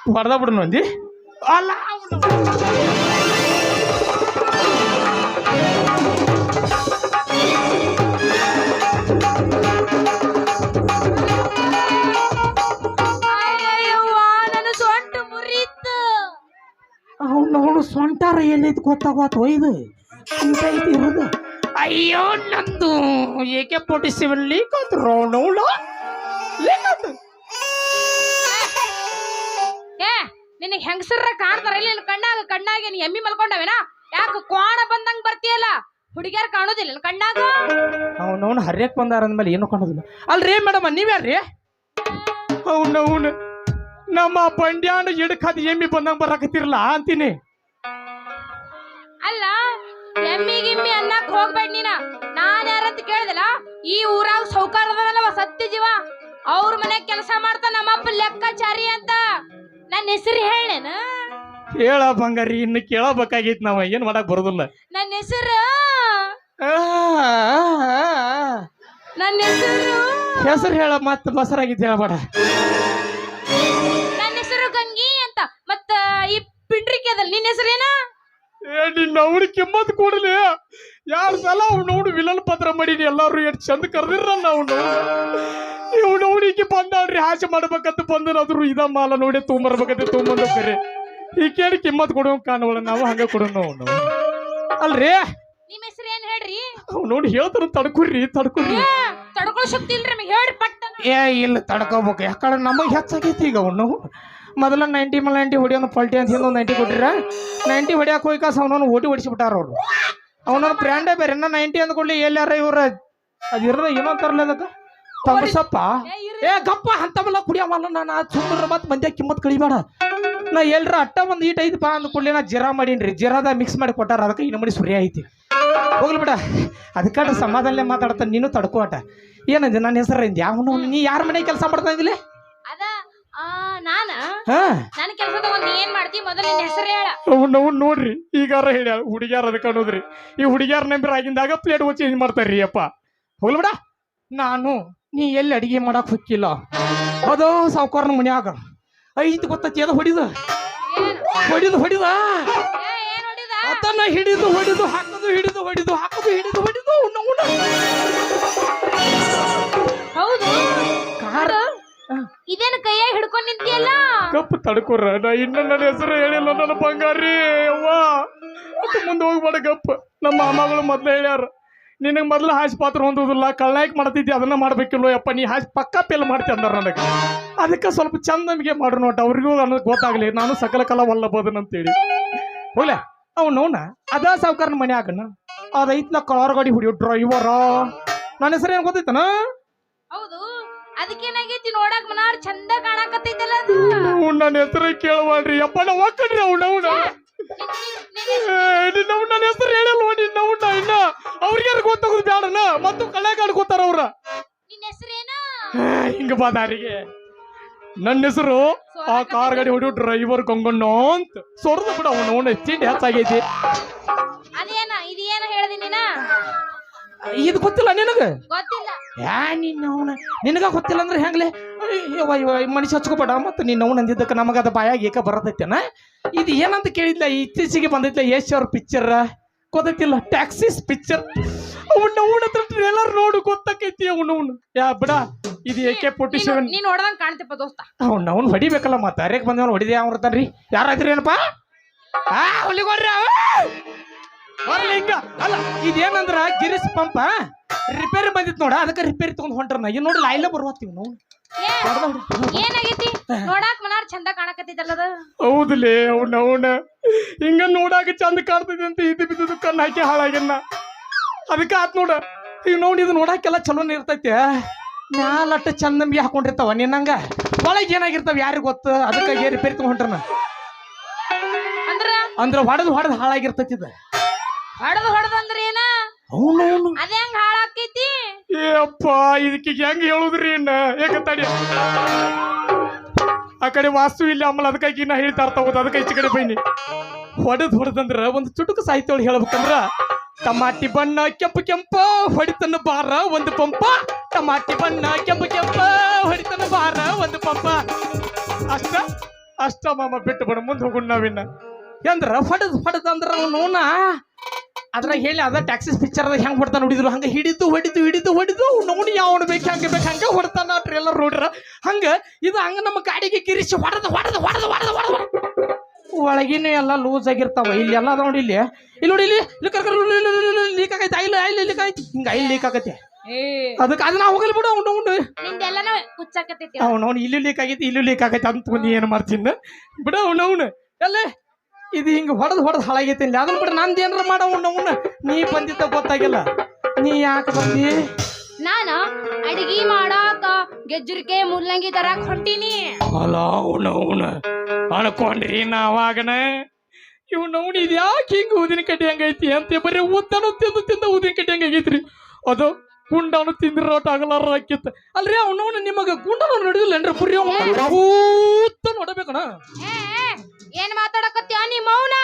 ಹೊಡೆದ ಬಿಡು ನಂದಿ ಅಲ್ಲ ನನ್ನ ಸೊಂಟ ಮುರಿತು ಅವನು ಸೊಂಟಾರ ಎಲ್ಲೈತಿ ಗೊತ್ತಾಗೋತು ಒಯ್ದು ಅಂತ ಐತಿ ಇರೋದು ಅಯ್ಯೋ ನಂದು AK-47 ಲೀಕ್ ಆದ್ರು ನೋಡ ಏ ನಿನಗೆ ಹೆಂಗಸರ ಕಾಣ್ತಾರ ಇಲ್ಲಿ ಕಣ್ಣಾಗ ನೀ ಎಮ್ಮಿ ಮಲ್ಕೊಂಡವೇನ ಯಾಕೆ ಕೋಣ ಬಂದಂಗ ಬರ್ತೀಯಲ್ಲ ಹುಡುಗಿಯರ್ ಕಾಣೋದಿಲ್ಲ ಕಣ್ಣಾಗ ಅವನವನು ಹರ್ಯಕ್ ಬಂದಾರ ಅಂದ್ಮೇಲೆ ಏನು ಕಾಣೋದಿಲ್ಲ ಅಲ್ರಿ ಮೇಡಮ್ ನೀವ್ಯಾರ್ರಿ ಅವನವನು ನಮ್ಮ ಬಂಡ್ಯಾನ ಎಡಕಾದ ಎಮ್ಮಿ ಬಂದಂಗ ಬರಾಕತ್ತಿರಲ್ಲ ಅಂತೀನಿ ಅಲ್ಲ ಎಮ್ಮಿ ಗಿಮ್ಮಿ ಅನ್ನಕ್ ಹೋಗ್ಬೇಡ ನೀನ ನಾನ್ ಯಾರಂತ ಕೇಳಿದಲ್ಲ ಈ ಊರಾಗ ಸೌಕಾರದಲ್ಲ ಸತ್ಯ ಜೀವ ಅವ್ರ ಮನೆ ಕೆಲಸ ಮಾಡ್ತಾ ನಮ್ಮಪ್ಪ ಲೆಕ್ಕಾಚಾರಿ ಅಂತ ನನ್ನ ಹೆಸರು ಹೇಳೇನ ಹೇಳ ಬಂಗಾರಿ ಇನ್ನು ಕೇಳಬೇಕಾಗಿತ್ತು ನಾವ ಏನ್ ಮಾಡಕ್ ಬರೋದಿಲ್ಲ ನನ್ನ ಹೆಸರು ಹೆಸರು ಹೇಳ ಮತ್ತ ಬಸರಾಗಿದ್ದು ಹೇಳಬೇಡ ನನ್ನ ಹೆಸರು ಗಂಗಿ ಅಂತ ಮತ್ತ ಈ ಪಿಂಡ್ರಿಕೆ ಅದಲ್ಲ ನಿನ್ನ ಹೆಸರೇನ ನಿನ್ನ ಅವ್ರಿಗೆ ಕೆಮ್ಮತ್ ಕೊಡಲಿ ಯಾರು ಸಲ ಅವ್ನವ್ನು ವಿಲನ್ ಪತ್ರ ಮಾಡೀನಿ ಎಲ್ಲಾರು ಎಷ್ಟು ಚಂದ ಕರೆದಿರ ಅವ್ನು ಇವ್ನವ್ನಿಗೆ ಬಂದಾಳ್ರಿ ಹಾಸೆ ಮಾಡ್ಬೇಕಂತ ಬಂದನಾದ್ರು ಇದ ಮಾಲ ನೋಡಿ ತೊಗೊಂಬರ್ಬೇಕಂತ ತೊಗೊಂಬಂದ ಕರೆ ಈ ಕೇಳಿ ಕಿಮ್ಮತ್ ಕೊಡೋ ಕಾಣೋಳ ನಾವು ಹಂಗ ಕೊಡೋಣ ಅವನು ಅಲ್ರಿ ನಿಮ್ಮ ಹೆಸರು ಏನ್ ಹೇಳ್ರಿ ಅವ್ ನೋಡಿ ಹೇಳ್ತಾರ ತಡ್ಕೊರ್ರಿ ತಡ್ಕೊಳ್ಳೋ ಶಕ್ತಿ ಇಲ್ರಿ ನಮಗೆ ಹೇಳ್ರಿ ಪಟ್ಟ ಏ ಇಲ್ಲ ತಡ್ಕೋಬೇಕು ಯಾಕಂದ್ರೆ ನಮಗೆ ಹೆಚ್ಚಾಗೈತಿ ಈಗ ಅವನು ಮೊದಲ 90 ಮೇಲೆ 90 ಹೊಡಿಯೋನು ಪಲ್ಟಿ ಅಂತ ಹಿಂದೊಂದು 90 ಕೊಟ್ಟಿರ 90 ಹೊಡಿಯಾಕ ಹೋಯ್ಕಾಸ ಅವನವನು ಓಟಿ ಹೊಡಿಸಿಬಿಟ್ಟಾರ ಅವ್ರು ಅವನವ್ನ ಬ್ರ್ಯಾಂಡೇ ಬೇರೆ 90 ಅಂದ್ಕೊಳ್ಳಿ ಎಲ್ಲಾರ ಇವ್ರ ಅದಿರ ಏನೋ ತರಲಿ ಅದಕ್ಕೆ ತಮಸಪ್ಪ ಏ ಗಪ್ಪ ಅಂತವಲ್ಲ ಕುಡಿಯವಲ್ಲ ನಾನು ಸುಮ್ಮನೆ ಮತ್ತೆ ಮಂದ್ಯ ಕಿಮ್ಮತ್ ಕಳಿಬೇಡ ನಾ ಎಲ್ರ ಅಟ್ಟ ಒಂದು ಈಟ್ ಐತಿ ಬಾ ಅಂದ್ಕೊಳ್ಳಿ ನಾ ಜಿರಾ ಮಾಡೀನ್ರಿ ಜಿರಾದ ಮಿಕ್ಸ್ ಮಾಡಿ ಕೊಟ್ಟಾರ ಅದಕ್ಕೆ ಇನ್ನು ಮಾಡಿ ಸುರಿ ಐತಿ ಹೋಗ್ಲಿ ಬಿಡ ಅದಕ್ಕೆ ಸಮಾಧಾನಲೆ ಮಾತಾಡ್ತಾನೆ ನೀನು ತಡ್ಕೋ ಆಟ ಏನಂದೆ ನನ್ನ ಹೆಸರಿಂದ ಯಾವನು ನೀ ಯಾರ ಮನೆ ಕೆಲಸ ಮಾಡ್ತಾ ಇದ್ದಿಲ್ಲ ಅದ ನಾನ ನನ್ನ ಕೆಲಸ ತಗೊಂಡು ಏನ್ ಮಾಡ್ತಿ ಮೊದಲು ನಿನ್ನ ಹೆಸರು ಹೇಳ ನಾವು ನೋಡ್ರಿ ಈಗಾರ ಹೇಳ ಹುಡುಗ್ಯಾರ ಅದಕ್ಕೆ ಅನ್ನೋದ್ರಿ ಈ ಹುಡುಗ್ಯಾರ ನಂಬರ್ ಆಗಿಂದಾಗ ಪ್ಲೇಟ್ ಚೇಂಜ್ ಮಾಡ್ತಾರ್ರಿ ಅಪ್ಪ ಹೋಗ್ಲಿ ಬಿಡ ನಾನು ನೀ ಎಲ್ಲಿ ಅಡಿಗೆ ಮಾಡಕ್ ಹೊಕ್ಕಿಲ್ಲ ಅದೋ ಸಾವುಕಾರನ ಮನ್ಯಾಗ ಐದು ಗೊತ್ತತಿ ಅದು ಹೊಡಿದ ಅದನ್ನ ಹಿಡಿದು ಹಾಕೋದು ಹಿಡಿದು ಹೌದು ಇದೇನು ಕೈಯಾಗ ಹಿಡ್ಕೊಂಡ್ ನಿಂತಿಯಲ್ಲ ಕಪ್ಪು ತಡ್ಕೊರ ನಾ ಇನ್ನ ನನ್ನ ಹೆಸರು ಹೇಳಿಲ್ಲ ನನ್ನ ಬಂಗಾರಿ ಅವ್ವ ಮತ್ತೆ ಮುಂದೆ ಹೋಗ್ಬೇಡ ಗಪ್ಪ ನಮ್ಮ ಅಮ್ಮಗಳು ಮೊದ್ಲು ಹೇಳ್ಯಾರ ನಿನಗೆ ಮೊದ್ಲು ಹಾಸಿ ಪಾತ್ರ ಹೊಂದೋದಿಲ್ಲ ಕಳ್ಳಾಯ್ಕೆ ಮಾಡ್ತಿದ್ದಿ ಅದನ್ನ ಮಾಡ್ಬೇಕಿಲ್ವ ಯಪ್ಪ ನೀ ಹಾಸಿ ಪಕ್ಕ ಪೇಲ್ ಮಾಡ್ತಿ ಅಂದಾರ ನನಗೆ ಅದಕ್ಕೆ ಸ್ವಲ್ಪ ಚಂದ ನಮಗೆ ಮಾಡ್ರು ನೋಟ ಅವ್ರಿಗೂ ಅನ್ನೋದು ಗೊತ್ತಾಗ್ಲಿ ನಾನು ಸಕಲ ಕಲ ವಲ್ಲಬೋದನ್ ಅಂತೇಳಿ ಹೋಗ್ಲೆ ಅವನವನ ಅದ ಸಾವುಕಾರನ ಮನೆ ಆಗಣ ಅದೈತ್ನ ಕಾರ್ ಗಾಡಿ ಹೊಡಿಯೋ ಡ್ರೈವರ ನನ್ನ ಹೆಸರು ಏನ್ ಗೊತ್ತೈತನ ಹೌದು ಅದಕ್ಕೇನಾಗೈತಿ ನೋಡಕ್ ಮನಾರ್ ಚಂದ ಕಾಣಕತ್ತೈತಲ್ಲ ನನ್ನ ಹೆಸರು ಕೇಳವಾಡ್ರಿ ಅಪ್ಪ ನಾ ಒಕ್ಕಡ್ರಿ ಅವ್ನವ್ನ ನಿನ್ನವ್ ನನ್ನ ಹೆಸರು ಹೇಳಲ್ವ ನಿನ್ನವ್ ಇನ್ನ ಅವ್ರಿಗೆ ಗೊತ್ತಾಗೋದು ಬೇಡನ ಮತ್ತು ಕಳ್ಳ ಕಾಡ್ಕೋತಾರ ಅವ್ರ ನಿನ್ನ ಹೆಸರೇನು? ಹಿಂಗ ಬಾ ದಾರಿಗೆ. ನನ್ನ ಹೆಸರು ಆ ಕಾರ್ ಗಾಡಿ ಹೊಡಿಯೋ ಡ್ರೈವರ್ ಗಂಗಣ್ಣ ಅಂತ ಸೊರ್ದ ಬಿಡ ಅವನು ತಿಂಡಿ ಹೆಚ್ಚಾಗೈತಿ. ಇದೇನ ಹೇಳ್ದಿ ನೀನ? ಇದು ಗೊತ್ತಿಲ್ಲ ನಿನಗ? ಗೊತ್ತಿಲ್ಲ. ಯಾ ನಿನ್ನವನ ನಿನಗ ಗೊತ್ತಿಲ್ಲ ಅಂದ್ರೆ ಹೆಂಗ್ಲೆ ಮನುಷ್ಯ ಹಚ್ಕೋಬೇಡ. ಮತ್ತೆ ನಿನ್ನವ್ ಅಂದಿದ್ದಕ್ಕೆ ನಮಗ ಅದ ಬಾಯಾಗ ಏಕ ಬರತೈತೇನ. ಇದು ಏನಂತ ಕೇಳಿದ್ಲ, ಇತ್ತೀಚೆಗೆ ಬಂದೈತ್ಲ ಯಶ್ ಅವ್ರ ಪಿಕ್ಚರ್ ಗೊತ್ತೈತಿಲ್ಲ, ಟ್ಯಾಕ್ಸಿಸ್ ಪಿಕ್ಚರ್. ಅವನ ಹತ್ರ ಟ್ರೇಲರ್ ನೋಡು ಗೊತ್ತಾಕೈತಿ. ಅವನವನು ಯಾ ಬಿಡ, ಇದು AK-47. ನೀನ್ ಹೊಡೆದಂಗ್ ಕಾಣ್ತಪ್ಪ ದೋಸ್ತ. ಅವ್ನು ಹೊಡಿಬೇಕಲ್ಲ. ಮತ್ತೆ ಅರೇಕ್ ಬಂದವನು ಹೊಡಿದೆ ಅವ್ರತಾನ್ರಿ. ಯಾರಾದ್ರಿ ಏನಪ್ಪ ಹೊಲಿಗೋಡ್ರಿ ಹಿಂಗ ಅಲ್ಲ. ಇದೇನಂದ್ರ ಗಿರೀಶ್ ಪಂಪ ರಿಪೇರಿ ಬಂದಿತ್ ನೋಡ, ಅದಕ್ಕೆ ರಿಪೇರಿ ತಗೊಂಡ್ ಹೊಂಟ್ರನ. ಈಗ ನೋಡಿ ಲೈಲ ಬರ್ವಾತೀವಿ ನಾವು. ಏನಾಗೈತಿ? ನೋಡಾಕ್ ಮನಾರ್ ಚಂದ ಕಾಣಕತ್ತಿದ್ದಲ್ಲದ. ಹೌದಲೇ ಅವನ ಹಿಂಗ ನೋಡಾಕ ಚಂದ ಕಾಣ್ತೈತಿ ಅಂತ ಇದು ಬಿದ್ದು ಕಣ್ಣು ಹಾಕಿ ಹಾಳಾಗ್ಯನ. ಅದಕ್ಕೆ ಆತ್ ನೋಡ. ಈಗ ನೋಡಿ ಇದು ನೋಡಾಕೆಲ್ಲ ಚಲೋನ ಇರ್ತೈತಿ. ಮ್ಯಾಲಟ್ಟ ಚಂದ ನಮ್ಗೆ ಹಾಕೊಂಡಿರ್ತಾವ. ನಿನ್ನಂಗ ಒಳಗೆ ಏನಾಗಿರ್ತಾವ ಯಾರಿಗ ಗೊತ್ತ. ಅದಕ್ಕಾಗಿ ರಿಪೇರಿ ತಗೊಂಡ್ ಹೊಂಟ್ರನ. ಅಂದ್ರ ಹೊಡೆದು ಹಾಳಾಗಿರ್ತೈತಿ ಇದು. ಹೊಡೆದು ಅಂದ್ರೆ ಏನ? ಅವನು ಅದ ಹೆಂಗ್ ಹಾಳಾಕೈತಿ? ಏಪ್ಪ ಇದಕ್ಕೆ ಹೆಂಗ್ ಹೇಳುದ್ರಿ ಇನ್ನ ಏಕತ್ತಾಡಿ. ಆ ಕಡೆ ವಾಸ್ತು ಇಲ್ಲಿ ಆಮೇಲೆ ಅದಕ್ಕಾಗಿ ನಾ ಹೇಳ್ತಾ ಇರ್ತಾವ. ಅದಕ್ಕೆ ಈಚೆ ಕಡೆ ಬೈನಿ. ಹೊಡೆದಂದ್ರ ಒಂದು ಚುಟುಕು ಸಾಹಿತ್ಯ ಒಳಗೆ ಹೇಳ್ಬೇಕಂದ್ರ, ಟಮಾಟಿ ಬಣ್ಣ ಕೆಂಪ ಹೊಡಿತನ ಬಾರ ಒಂದು ಪಂಪ. ಟಮಾಟಿ ಬಣ್ಣ ಕೆಂಪ ಹೊಡಿತನ ಬಾರ ಒಂದು ಪಂಪ. ಅಷ್ಟ ಮಾಮ ಬಿಟ್ಟು ಬಡ ಮುಂದೆ ಹೋಗೋಣ ನಾವಿನ್ನ. ಅಂದ್ರ ಹೊಡೆದಂದ್ರ ಅವನು ಅದ್ರಾಗ ಹೇಳಿ ಅದ ಟ್ಯಾಕ್ಸಿಸ್ ಪಿಕ್ಚರ್ದಾಗ ಹೆಂಗ್ ಹೊಡ್ತಾನ ನೋಡಿದ್ರು ಹಂಗ ಹಿಡಿದು ನೋಡಿ ಯಾವನು ಬೇಕು ಹಂಗ ಹೊಡ್ತಾನ. ಟ್ರೇಲರ್ ನೋಡ್ರ ಹಂಗ ಇದು ಹಂಗ ನಮ್ಮ ಗಾಡಿಗೆ ಕಿರಿಸಿ ಹೊಡೆದು ಒಳಗಿನ ಎಲ್ಲ ಲೂಸ್ ಆಗಿರ್ತಾವ. ಇಲ್ಲಿ ಎಲ್ಲ ಅದ ನೋಡಿ. ಇಲ್ಲಿ ನೋಡಿ ಇಲ್ಲಿ ಲೀಕ್ ಆಗೈತೆ. ಐಲ್ ಹಿಂಗ ಐಲ್ ಲೀಕ್ ಆಗೈತೆ. ಅದಕ್ಕೆ ಅದನ್ನ ಹೋಗಲ್ ಬಿಡು. ಅವನು ಇಲ್ಲಿ ಲೀಕ್ ಆಗೈತೆ ಅಂತ ನೀ ಏನ್ ಮಾಡ್ತೀನಿ ಬಿಡು. ಅವನು ಎಲ್ಲ ಇದು ಹಿಂಗ ಹೊಡೆದು ಹಾಳಾಗೈತಿ. ಇಲ್ಲಿ ಅದನ್ನ ಬಿಡ ನಂದು ಏನಾರ ಮಾಡವನ್ನ. ನೀ ಬಂದಿದ್ದ ಗೊತ್ತಾಗಿಲ್ಲ. ನೀ ಯಾಕೆ ಬಂದಿ? ನಾನ ಅಡಿಗೆ ಮಾಡಾಕ ಗೆಜ್ಜುರಿಕೆ ಮುಲ್ಲಂಗಿ ತರಾಕ್ ಹೊಂಟೀನಿ. ಅಲ್ಲ ಅವನ ಅನ್ಕೊಂಡ್ರಿ ನಾವಾಗನ ಇವ್ನವ್ನು ಇದು ಯಾಕೆ ಹಿಂಗ ಊದಿನ ಕಡ್ಡಿ ಹಂಗೈತಿ ಅಂತ. ಬರೀ ಉದ್ದನು ತಿಂದ ಊದಿನ ಕಡ್ಡಿ ಹಂಗಾಗೈತ್ರಿ. ಅದು ಗುಂಡನು ತಿಂದಿರೋಟ ಆಗಲಾರ ಹಾಕಿತ್ತ ಅಲ್ರಿ. ಅವನವನು ನಿಮಗ ಗುಂಡನು ನಡೆದಿಲ್ಲ ಪುರಿ ನೋಡಬೇಕಣ. ಏನ್ ಮಾತಾಡಕತ್ತೀಯ ನೀ ಮೌನ?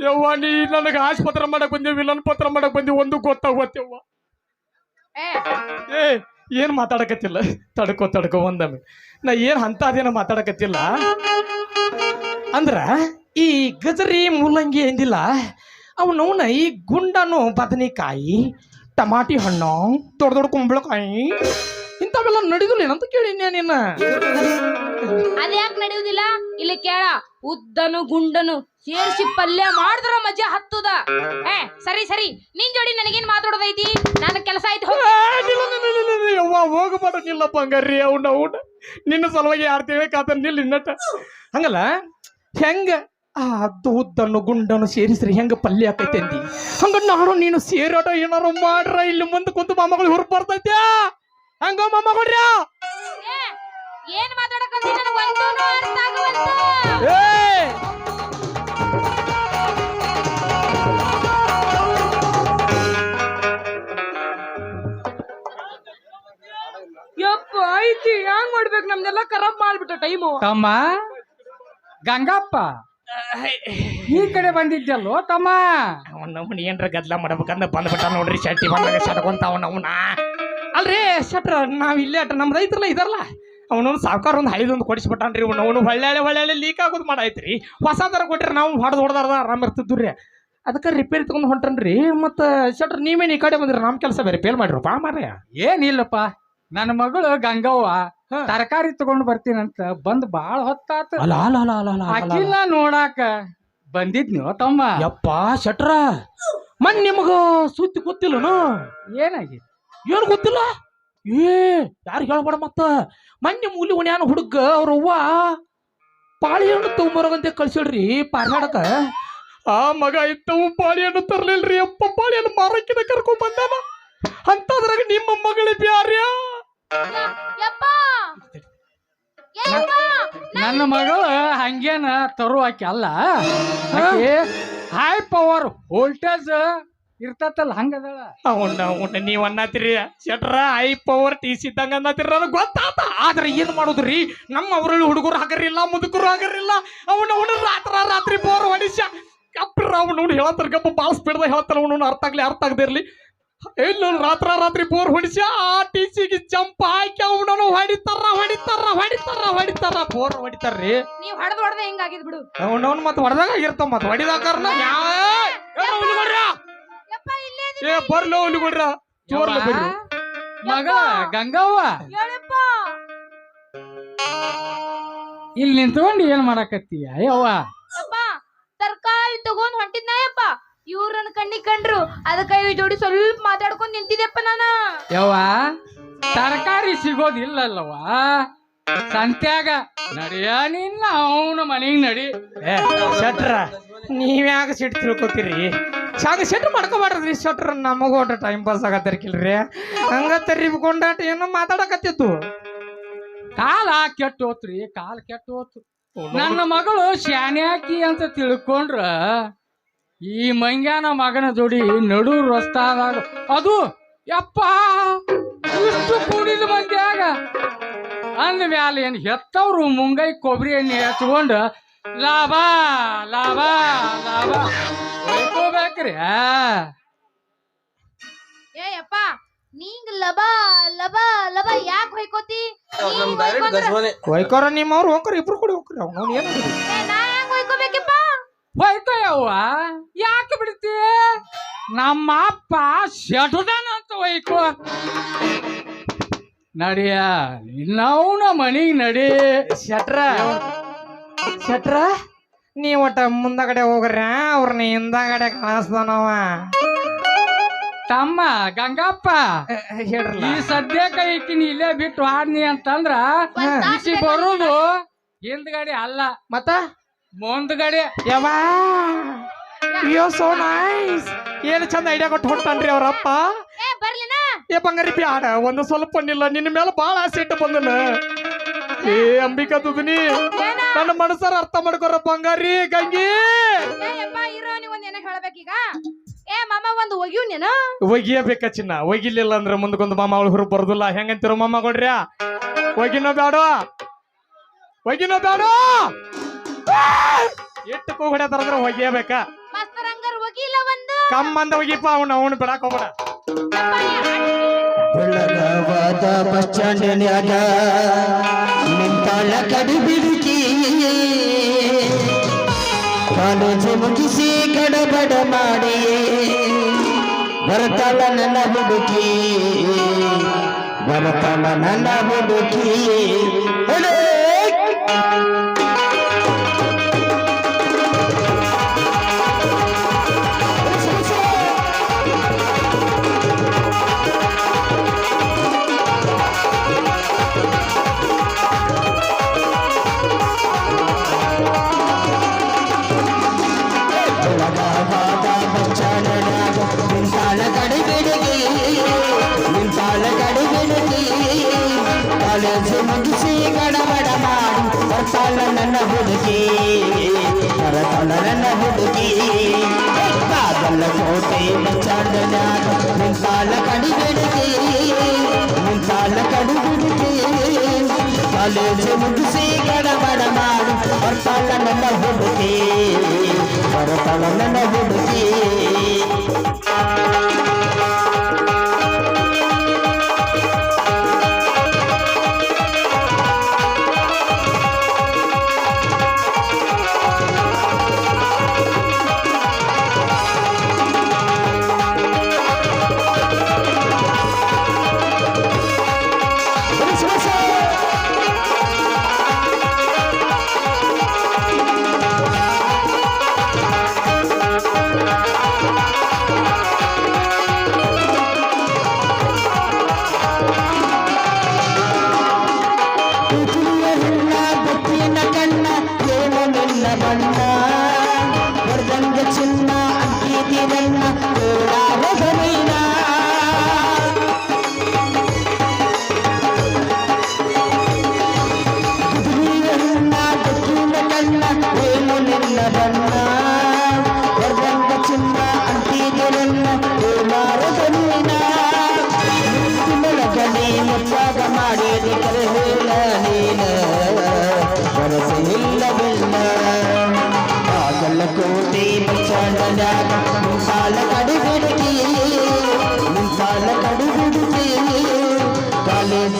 ಯವ್ವ ನೀ ನನಗ ಆಸ್ಪತ್ರೆ ಮಾಡಕ್ ಬಂದಿ, ವಿಲನ್ ಪತ್ರ ಮಾಡಕ್ ಬಂದಿ, ಒಂದು ಗೊತ್ತಾಗತ್ತವ್ವ. ಏನ್ ಮಾತಾಡಕತ್ತಿಲ್ಲ. ತಡ್ಕೋ ಒಂದಮ್ಮೆ. ನಾ ಏನ್ ಅಂತ ಅದೇನ ಮಾತಾಡಕತ್ತಿಲ್ಲ. ಅಂದ್ರ ಈ ಗಜರಿ ಮೂಲಂಗಿ ಎಂದಿಲ್ಲ ಅವನವನ ಈ ಗುಂಡನು ಬದನೆಕಾಯಿ ಟಮಾಟಿ ಹಣ್ಣು ದೊಡ್ಡ ಕುಂಬಳಕಾಯಿ ಇಂಥವೆಲ್ಲ ನಡೆದಿಲ್ಲ ಏನಂತ ಕೇಳಿನ ನಿನ್ನ. ಅದ್ಯಾಕ್ ನಡೆಯುವುದಿಲ್ಲ? ಇಲ್ಲಿ ಕೇಳ. ಉದ್ದನು ಗುಂಡನು ಸೇರಿಸಿ ಪಲ್ಯ ಮಾಡಿದ್ರ ಮಜಾ ಹತ್ತದ. ಸರಿ ನಿನ್ ಜೋಡಿ ನನಗೇನ್ ಮಾತಾಡೋದೈತಿ? ನನ್ನ ಕೆಲಸ ಐತಿ. ಯವ್ವ ಹೋಗಬಾರದಿಲ್ಲ ಬಂಗಾರಿ. ಅವನ ನಿನ್ನ ಸಲುವಾಗಿ 6 ತಿಂಗಳ ಕಾತ ನಿಲ್ಲ ಇನ್ನಟ ಹಂಗಲ್ಲ. ಹೆಂಗ ಉದ್ದನ್ನು ಗುಂಡನ್ನು ಸೇರಿಸ್ರಿ ಹೆಂಗ ಪಲ್ಯ ಆಕೈತೆ ಅಂದಿ ಹಂಗ ನಾನು ನೀನು ಸೇರಾಟ ಏನಾರು ಮಾಡ್ರ ಇಲ್ಲಿ ಮುಂದೆ ಕುಂತು ಮೊಮ್ಮಗಳು ಹುರುಪ್ ಬರ್ತೈತ್ಯ. ಹಂಗ ಮೊಮ್ಮಗಳ್ರ ಏನ್ ಮಾತಾಡಕತ್ತಿ? ನನಗೊಂದು ಅರ್ಥ ಆಗವಲ್ತು. ಯಪ್ಪ ಐತಿ ಹ್ಯಾಂಗ್ ಮಾಡ್ಬೇಕು? ನಮ್ದೆಲ್ಲ ಖರಾಬ್ ಮಾಡ್ಬಿಟ್ಟ ಟೈಮು. ತಮ್ಮ ಗಂಗಪ್ಪ ಈ ಕಡೆ ಬಂದಿದ್ದಲ್ಲೋ ತಮ್ಮ. ಅವನವ್ನ ಏನ್ರ ಗದ್ಲ ಮಾಡ್ಬೇಕಂದ ಬಂದ್ಬಿಟ್ಟ ನೋಡ್ರಿ. ಶೆಟ್ಟಿ ಬಂದಾಗ ಶಟ್ಕೊಂತ ಅವನವ್ನ ಅಲ್ರಿ ಶಟ್ರ ನಾವ್ ಇಲ್ಲೇ ಅಟ್ಟ ನಮ್ದು ಐತ್ರಲ್ಲ ಇದರಲ್ಲ. ಅವನವ್ನು ಸಾವುಕಾರ ಒಂದು ಹೈದೊಂದು ಕೊಡಿಸ್ಬಿಟ್ಟಾನ್ರಿ. ಅವನು ಹೊಳ್ಳೆ ಲೀಕ್ ಆಗೋದು ಮಾಡೈತ್ರಿ. ಹೊಸ ತರ ಕೊಟ್ರಿ ನಾವು ಹೊಡೆದಾರ್ದ ಆರಾಮ್ ಇರ್ತಿದ್ರಿ. ಅದಕ್ಕೆ ರಿಪೇರಿ ತಗೊಂಡ್ ಹೊಂಟನ್ರಿ. ಮತ್ತ ಶಟ್ರ ನೀವೇನು ಈ ಕಡೆ ಬಂದ್ರಿ? ನಮ್ ಕೆಲಸ ಬೇರೆ ಪೇಲ್ ಮಾಡಿರಪ್ಪ ಮಾರ್ಯ. ಏನಿಲ್ಲಪ್ಪ, ನನ್ನ ಮಗಳು ಗಂಗವ್ವ ತರಕಾರಿ ತಗೊಂಡು ಬರ್ತೀನಂತ ಬಂದ್ ಬಾಳ ಹೊತ್ತಾತ. ಅಕ್ಕಿಲ್ಲ ನೋಡಾಕ ಬಂದಿದ್ನು ತಮ್ಮ. ಯಪ್ಪ ಶಟ್ರ ಮನ್ ನಿಮಗ ಸುದ್ದಿ ಗೊತ್ತಿಲ್ಲನು? ಏನಾಗಿತ್ತು? ಏನು ಗೊತ್ತಿಲ್ಲ? ಯಾರು ಹೇಳ್ಬೇಡ. ಮತ್ತ ಮೊನ್ನೆ ಮೂಲಿ ಉಣ್ಯಾನ ಹುಡುಗ ಅವ್ರವ್ವ ಪಾಳಿಹಣ್ಣು ತಗೊಂಬರೋಗಂತ ಕಳ್ಸಿಡ್ರಿ ಪಾರ್ಯಾಡಕ. ಆ ಮಗ ಇತ್ತವು ಪಾಳಿಹಣ್ಣು ತರ್ಲಿಲ್ರಿ. ಅಪ್ಪ ಪಾಳಿಹಣ್ಣು ಮಾರಕ್ಕಿನ ಕರ್ಕೊಂಡ್ ಬಂದಾನ. ಅಂತದ್ರಾಗ ನಿಮ್ಮ ಮಗಳ ಬ್ಯಾರ್ಯ. ನನ್ನ ಮಗಳು ಹಂಗೇನ ತರುವಾಕಿ ಅಲ್ಲ ಆಕಿ ಹೈ ಪವರ್ ವೋಲ್ಟೇಜ್ ಇರ್ತತಲ್ಲ ಹಂಗದಳ. ಅವನ್ನ ನೀವ್ ಅನ್ನತ್ತೀರಿ ಶೆಟ್ರ ಐ ಪವರ್ ಟಿ ಸಿ ಇದ್ದಂಗ ಅನ್ನತ್ತೀರಿ ನನಗೆ ಗೊತ್ತಾತ. ಆದ್ರೆ ಏನ್ ಮಾಡುದ್ರಿ, ನಮ್ಮ ಅವರಲ್ಲಿ ಹುಡುಗರು ಹಾಕರಿಲ್ಲ, ಮುದುಕರು ಹಾಕರಿಲ್ಲ. ಅವನ ರಾತ್ರಿ ಬೋರ್ ಹೊಡಿಸ್ಯ ಕಪ್ರ ಅವನು ಹೇಳ್ತಾರ ಗಪ್ಪ ಬಾಳ ಸ್ಪೀಡ್ದಾಗ ಹೇಳ್ತಾರ. ಅವನು ಅರ್ಥ ಆಗದೆ ಇರ್ಲಿ. ಇಲ್ಲ ರಾತ್ರಿ ಬೋರ್ ಹೊಡಿಸ್ಯ ಆ ಟಿ ಸಿಗೆ ಜಂಪ್ ಹಾಕಿ ಅವನನ್ನು ಹೊಡಿತಾರ ಬೋರ್ ಹೊಡಿತಾರ್ರಿ. ನೀವ್ ಹೊಡೆದ ಹಿಂಗಾಗಿದ್ ಬಿಡು. ಅವನವ್ನು ಮತ್ತೆ ಹೊಡೆದಾಗ ಆಗಿರ್ತಾವ ಮತ್ತೆ ಹೊಡಿದಾಕಾರ ಏ ಬರ್ಲೋ ಹುಲಿಗೊಡ್ರ ಜೋರ್ಲ ಬರ್ರಿ. ಮಗ ಗಂಗವ್ವ ಹೇಳಪ್ಪ. ಇಲ್ಲಿ ನಿಂತ್ಕೊಂಡು ಏನ್ ಮಾಡಾಕತ್ತೀಯ ಯವ್ವ? ಯಪ್ಪ ತರಕಾರಿ ತಗೊಂಡ್ ಹೊಂಟಿದ್ನಯ್ಯಪ್ಪ, ಇವ್ರನ್ನ ಕಣ್ಣಿಗೆ ಕಂಡ್ರು ಅದಕ್ಕ ಇವ್ ಜೋಡಿ ಸ್ವಲ್ಪ ಮಾತಾಡ್ಕೊಂಡ್ ನಿಂತಿದ್ದೆಪ್ಪ ನಾನ. ಯವ್ವ ತರಕಾರಿ ಸಿಗೋದಿಲ್ಲಲ್ಲವ್ವ ಸಂತ್ಯಾಗ. ನಡಿಯ ನಿನ್ನ ಅವನ ಮನೆಗೆ ನಡಿ. ಶೆಟ್ರ ನೀವ್ಯಾಗ ಸಿಟ್ಟು ತಿಳ್ಕೊತೀರಿ? ಶೆಟ್ರ್ ಮಾಡ್ಕೊಬಾರ್ದ್ರಿ ಶೆಟ್ರ. ನಮಗ ಒಟ್ಟು ಟೈಮ್ ಪಾಸ್ ಆಗತ್ತಿರ್ಕಿಲ್ರಿ. ಹಂಗ ತರಿಬ್ಕೊಂಡಾಟ ಏನೋ ಮಾತಾಡಕತ್ತಿತ್ತು. ಕಾಲ ಕೆಟ್ಟು ಹೋತ್ರಿ, ಕಾಲ ಕೆಟ್ಟು ಹೋತು. ನನ್ನ ಮಗಳು ಶಾನ್ಯಾಕಿ ಅಂತ ತಿಳ್ಕೊಂಡ್ರ ಈ ಮಂಗ್ಯಾನ ಮಗನ ಜೋಡಿ ನಡು ರಸ್ತಾದಾಗ ಅದು ಯಪ್ಪ ಇಷ್ಟು ಕೂಡಿದ ಮಂದ್ಯಾಗ ಅಂದ ಮ್ಯಾಲ ಏನ್ ಹೆತ್ತವ್ರು ಮುಂಗೈ ಕೊಬ್ಬರಿ ಎಣ್ಣೆ ಹಚ್ಕೊಂಡು ಲಾಭ ಲಾಭ ಲಾಭ ಹೊಯ್ಕೋಬೇಕ್ರಿ. ಏ ಯಪ್ಪ ನೀಂಗ್ ಲಬ ಲಬ ಲಬ ಯಾಕೆ ಹೊಯ್ಕೋತಿ? ಹೊಯ್ಕೋರ ನಿಮ್ಮವ್ರು ಹೋಗ್ರಿ, ಇಬ್ರು ಕೂಡ ಹೋಗ್ರಿ. ಅವ್ನು ಏನು ನಾ ಹೆಂಗ್ ಹೊಯ್ಕೋಬೇಕಪ್ಪ? ಹೊಯ್ಕೋಯವ್ವ ಯಾಕೆ ಬಿಡ್ತಿ? ನಮ್ಮ ಅಪ್ಪ ಶಟುದಾನ ಅಂತ ಹೊಯ್ಕೋ. ನಡಿಯ ನಿನ್ನವನ ಮನಿಗ್ ನಡಿ. ಶೆಟ್ರ ನೀವ್ ಒಟ್ಟ ಮುಂದಗಡೆ ಹೋಗ್ರ, ಅವ್ರನ್ನ ಹಿಂದಗಡೆ ಕಾಣಿಸ್ತಾನವ. ತಮ್ಮ ಗಂಗಪ್ಪ ಹೇಳ್ರಲ್ಲ. ಈ ಸದ್ಯಕ್ಕೆ ಈಕಿನ ಇಲ್ಲೇ ಬಿಟ್ಟು ಆಡ್ನಿ ಅಂತಂದ್ರ ಈಕಿ ಬರುದು ಹಿಂದ್ಗಡೆ ಅಲ್ಲ ಮತ್ತ ಮುಂದ್ಗಡೆ. ಯವಾ ಯೋ ಸೋ ನೈಸ್. ಏನು ಚಂದ ಐಡಿಯಾ ಕೊಟ್ಟು ಹೊಂಟಾನ್ರಿ ಅವ್ರಪ್ಪ. ಏ ಬರ್ಲಿನ ಏ ಬಂಗಾರಿ ಬ್ಯಾಡ, ಒಂದು ಸ್ವಲ್ಪ ನಿಲ್ಲ, ನಿನ್ನ ಮೇಲೆ ಬಾಳ ಆಸೆ ಇಟ್ಟು ಬಂದನ. ಏ ಅಂಬಿಕಾ ತುದಿನಿ ನನ್ನ ಮನಸ್ಸಾರ ಅರ್ಥ ಮಾಡ್ಕೊರ ಬಂಗಾರಿ ಗಂಗಿ. ಏ ಯಪ್ಪ ಇರೋ ನೀ ಒಂದ್ ಏನೋ ಹೇಳ್ಬೇಕೀಗ. ಏ ಮಾಮ ಒಂದು ಒಗ್ಯೂ ನೀನು ಒಗಿಯಬೇಕ ಚಿನ್ನ. ಒಗಿಲಿಲ್ಲ ಅಂದ್ರೆ ಮುಂದಕ್ಕೊಂದು ಮಾಮ ಅವಳು ಹುರು ಬರುದಿಲ್ಲ. ಹೆಂಗಂತಿರೋ ಮಾಮ ಕೊಡ್ರ್ಯಾ? ಒಗಿನೋ ಬೇಡ, ಒಗಿನೋ ಬೇಡ. ಎಷ್ಟು ಕೂ ಹೊಡ್ಯಾತಾರಂದ್ರ ಒಗಿಯಬೇಕ. ಮಾಸ್ತರ್ ಹಂಗಾರ ಒಗಿಲ್ಲ ಒಂದು ಕಮ್ಮಂದ ಒಗಿಪ್ಪ. ಅವನು ಬಿಡಾಕ ಹೋಗ್ಬೇಡ. ಬೆಳಗಾವಾದ ಬಸ್ ಸ್ಟ್ಯಾಂಡ್ನ್ಯಾಗ ನಿಂತಾಳ ಕಡಿಬಿಡುಕಿ, ಕಾಲೇಜು ಮುಗಿಸಿ ಗಡಬಡ ಮಾಡಿ ಬರ್ತಾಳ ನನ್ನ ಹುಡುಕಿ, ಬರ್ತಾಳ ನನ್ನ ಹುಡುಕಿ. ಕಾಲೇಜು ಮುಗಿಸಿ ಗಡಬಡ ಮಾಡಿ ಬರ್ತಾಳ ನನ್ನ ಹುಡುಗಿ, ಬರ್ತಾಳ ನನ್ನ ಹುಡುಗಿ. ಕಾಗಲ್ಲ ಕೋಟೆ ಬಚ್ಚಾಂಡನ್ಯಾಗ ನಿಂತಾಳ ಕಡಿಬಿಡುಗಿ, ನಿಂತಾಳ ಕಡಿಬಿಡುಗಿ. ಕಾಲೇಜು ಮುಗಿಸಿ ಗಡಬಡ ಮಾಡಿ ಬರ್ತಾಳ ನನ್ನ ಹುಡುಗಿ, ಬರ್ತಾಳ ನನ್ನ ಹುಡುಗಿ. ಬಣ್ಣ ಹೊರದಂಗ ಚಿನ್ನ ಅಂಕೀತಿರಣ್ಣ ಹೋಗಮೈನ ಬಣ್ಣ ಹೊರದಂಗ ಚಿನ್ನ ಅಂತಿದಿರನ್ನ ಮಾರದ ನೀನ ಮುಂದಿನೊಳಗನೆ ಮುಚ್ಚಾಗ ಮಾಡಿದ ಕರೆಹಿಲ್ಲ ನೀನ ಬರಸ ಇಲ್ಲವಿಲ್ಲ ಆಗಲ್ಲ ಕೋಟೆ ಮುಚ್ಚಾಡಲಾಗ ಮುಂತಾಲ ಕಡಿಬಿಡುತ್ತಿ ಮುಂತಾಲ ಕಡಿಬಿಡುತ್ತಿ ಕಾಲೇಜ್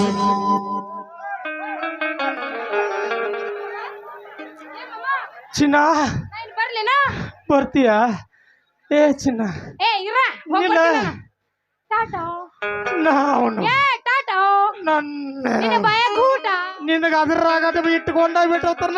ಚಿನ್ನ ನಾನ್ ಬರ್ಲೇನಾ ಬರ್ತೀಯ ಏ ಚಿನ್ನ ಏ ಇರ ಇಲ್ಲ ಟಾಟಾ ನಾನು ಏ ಟಾಟಾ ನನ್ನ ನಿನ್ನ ಬಾಯ ಗೂಟ ನಿನಗ ಅದ್ರಾಗದ ಇಟ್ಕೊಂಡ ಬಿಟ್ಟು